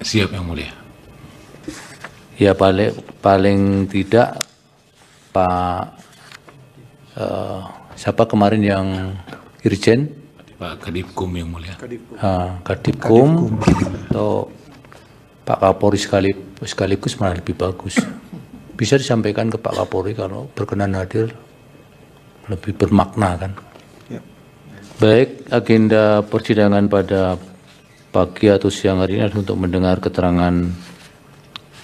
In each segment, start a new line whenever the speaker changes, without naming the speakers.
Siap Yang Mulia.
Ya paling tidak Pak siapa kemarin yang Irjen?
Pak Kadipkum Yang Mulia.
Kadipkum atau Pak Kapolri sekaligus malah lebih bagus. Bisa disampaikan ke Pak Kapolri kalau berkenan hadir, lebih bermakna kan. Baik, agenda persidangan pada pagi atau siang hari ini adalah untuk mendengar keterangan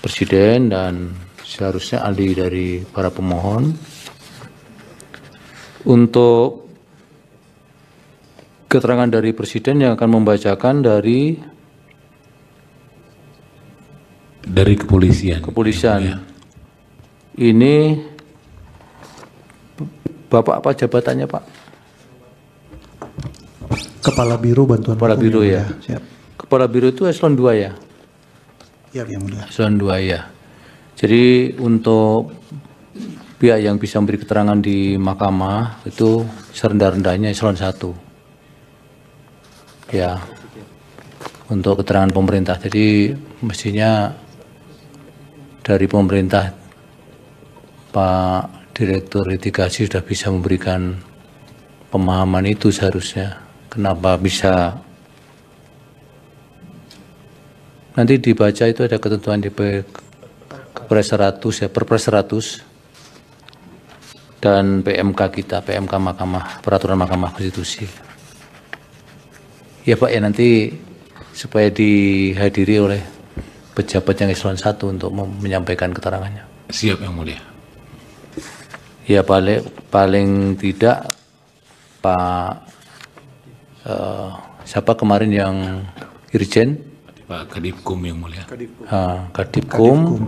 Presiden dan seharusnya ahli dari para pemohon. Untuk keterangan dari Presiden yang akan membacakan dari
kepolisian.
Kepolisian. Ini Bapak apa jabatannya, Pak?
Kepala Biro Bantuan
Kepala Biro ya.
Siap.
Kepala Biro itu eselon 2 ya?
Iya, Yang Mulia.
Eselon 2 ya. Jadi untuk pihak yang bisa memberi keterangan di mahkamah itu serendah-rendahnya eselon 1. Ya. Untuk keterangan pemerintah. Jadi mestinya dari pemerintah Pak Direktur Litigasi sudah bisa memberikan pemahaman itu seharusnya. Kenapa bisa nanti dibaca itu ada ketentuan di Kepres 100 ya, Perpres 100 dan PMK kita, PMK Mahkamah, Peraturan Mahkamah Konstitusi. Ya Pak ya, nanti supaya dihadiri oleh pejabat yang eselon 1 untuk menyampaikan keterangannya.
Siap Yang Mulia.
Ya paling tidak Pak siapa kemarin yang Irjen?
Pak Kadipkum Yang Mulia.
Kadipkum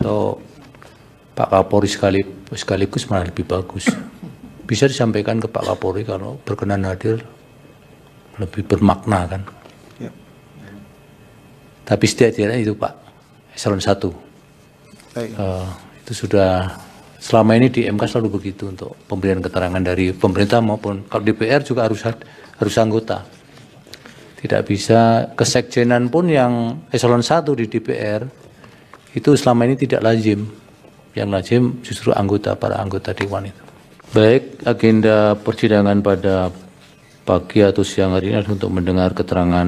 atau Pak Kapolri sekaligus malah lebih bagus. Bisa disampaikan ke Pak Kapolri kalau berkenan hadir, lebih bermakna kan. Tapi setidaknya itu Pak eselon 1 itu sudah selama ini di MK selalu begitu untuk pemberian keterangan dari pemerintah maupun kalau DPR juga harus anggota. Tidak bisa kesekjenan pun yang eselon 1 di DPR itu selama ini tidak lazim. Yang lazim justru para anggota Dewan itu. Baik, agenda persidangan pada pagi atau siang hari ini adalah untuk mendengar keterangan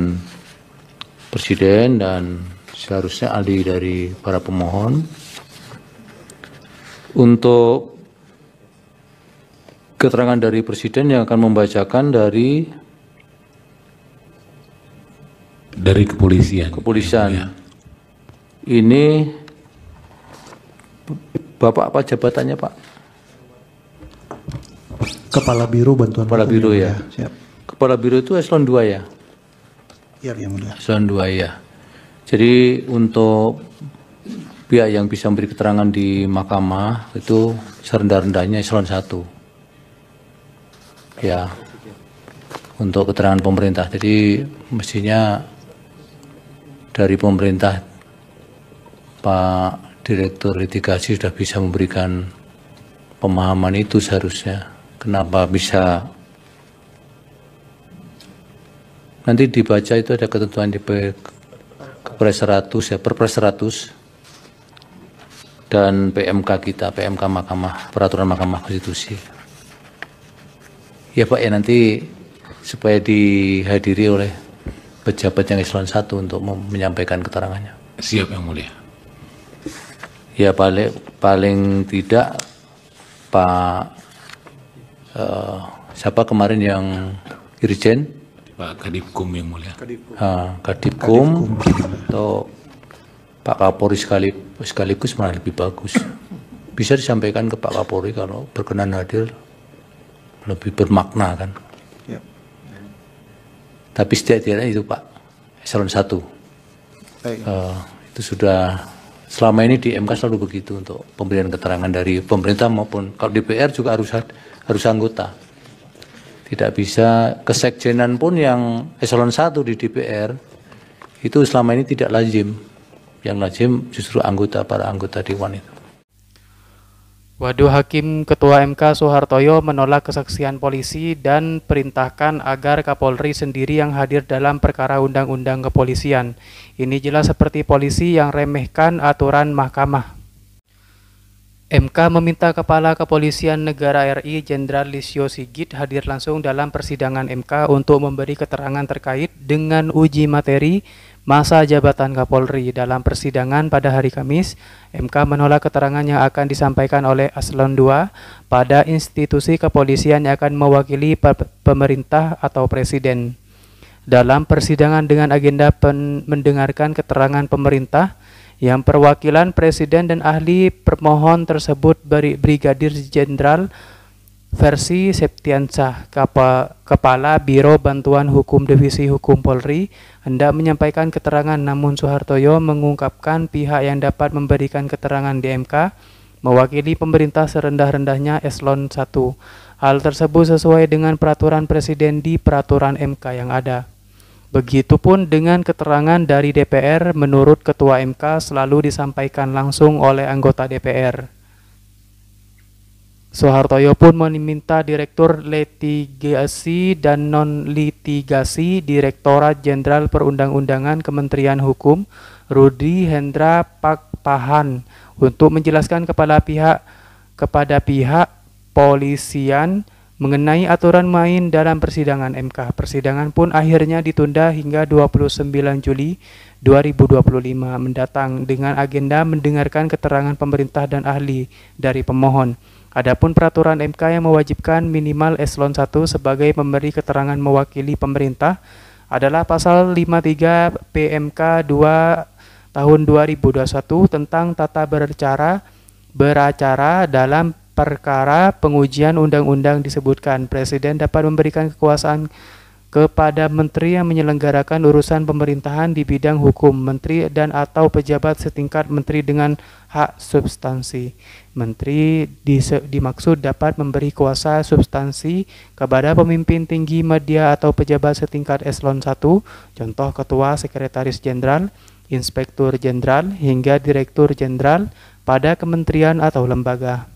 Presiden dan seharusnya ahli dari para pemohon. Untuk keterangan dari Presiden yang akan membacakan dari
kepolisian.
Kepolisian. Ini Bapak apa jabatannya, Pak?
Kepala Biro Bantuan
Kepala Biro ya.
Siap.
Kepala Biro itu eselon 2 ya?
Iya, Yang Mulia.
Eselon 2 ya. Jadi untuk pihak yang bisa memberi keterangan di mahkamah itu serendah-rendahnya eselon 1. Ya. Untuk keterangan pemerintah. Jadi mestinya dari pemerintah Pak Direktur Litigasi sudah bisa memberikan pemahaman itu seharusnya. Kenapa bisa nanti dibaca itu ada ketentuan di Kepres 100 ya, Perpres 100 dan PMK kita, PMK Peraturan Mahkamah Konstitusi. Ya Pak ya, nanti supaya dihadiri oleh pejabat yang eselon 1 untuk menyampaikan keterangannya.
Siap Yang Mulia.
Ya paling tidak Pak siapa kemarin yang Irjen?
Pak Kadipkum Yang Mulia.
Kadipkum atau Pak Kapolri sekaligus malah lebih bagus. Bisa disampaikan ke Pak Kapolri kalau berkenan hadir, lebih bermakna kan. Tapi setidaknya itu Pak eselon 1 itu sudah selama ini di MK selalu begitu untuk pemberian keterangan dari pemerintah maupun kalau DPR juga harus anggota. Tidak bisa kesekjenan pun yang eselon 1 di DPR itu selama ini tidak lazim. Yang lazim justru para anggota Dewan itu.
Waduh Hakim Ketua MK Soehartoyo menolak kesaksian polisi dan perintahkan agar Kapolri sendiri yang hadir dalam perkara undang-undang kepolisian. Ini jelas seperti polisi yang remehkan aturan mahkamah. MK meminta Kepala Kepolisian Negara RI Jenderal Listio Sigit hadir langsung dalam persidangan MK untuk memberi keterangan terkait dengan uji materi masa jabatan Kapolri. Dalam persidangan pada hari Kamis, MK menolak keterangan yang akan disampaikan oleh Eselon II pada institusi kepolisian yang akan mewakili pemerintah atau presiden. Dalam persidangan dengan agenda mendengarkan keterangan pemerintah, yang perwakilan presiden dan ahli permohon tersebut Brigadir Jenderal Versi Septiansah, Kepala Biro Bantuan Hukum Divisi Hukum Polri, hendak menyampaikan keterangan, namun Soehartoyo mengungkapkan pihak yang dapat memberikan keterangan di MK mewakili pemerintah serendah-rendahnya Eselon I. Hal tersebut sesuai dengan peraturan presiden di peraturan MK yang ada. Begitupun dengan keterangan dari DPR, menurut Ketua MK selalu disampaikan langsung oleh anggota DPR. Soehartoyo pun meminta Direktur Litigasi dan Non-Litigasi Direktorat Jenderal Perundang-undangan Kementerian Hukum, Rudi Hendra Pakpahan, untuk menjelaskan kepada pihak polisian mengenai aturan main dalam persidangan MK. Persidangan pun akhirnya ditunda hingga 29 Juli 2025 mendatang dengan agenda mendengarkan keterangan pemerintah dan ahli dari pemohon. Adapun peraturan MK yang mewajibkan minimal Eselon I sebagai pemberi keterangan mewakili pemerintah adalah pasal 53 PMK 2 tahun 2021 tentang tata beracara dalam perkara pengujian undang-undang. Disebutkan Presiden dapat memberikan kekuasaan kepada menteri yang menyelenggarakan urusan pemerintahan di bidang hukum, menteri dan atau pejabat setingkat menteri dengan hak substansi. Menteri dimaksud dapat memberi kuasa substansi kepada pemimpin tinggi media atau pejabat setingkat Eselon I, contoh Ketua Sekretaris Jenderal, Inspektur Jenderal hingga Direktur Jenderal pada kementerian atau lembaga.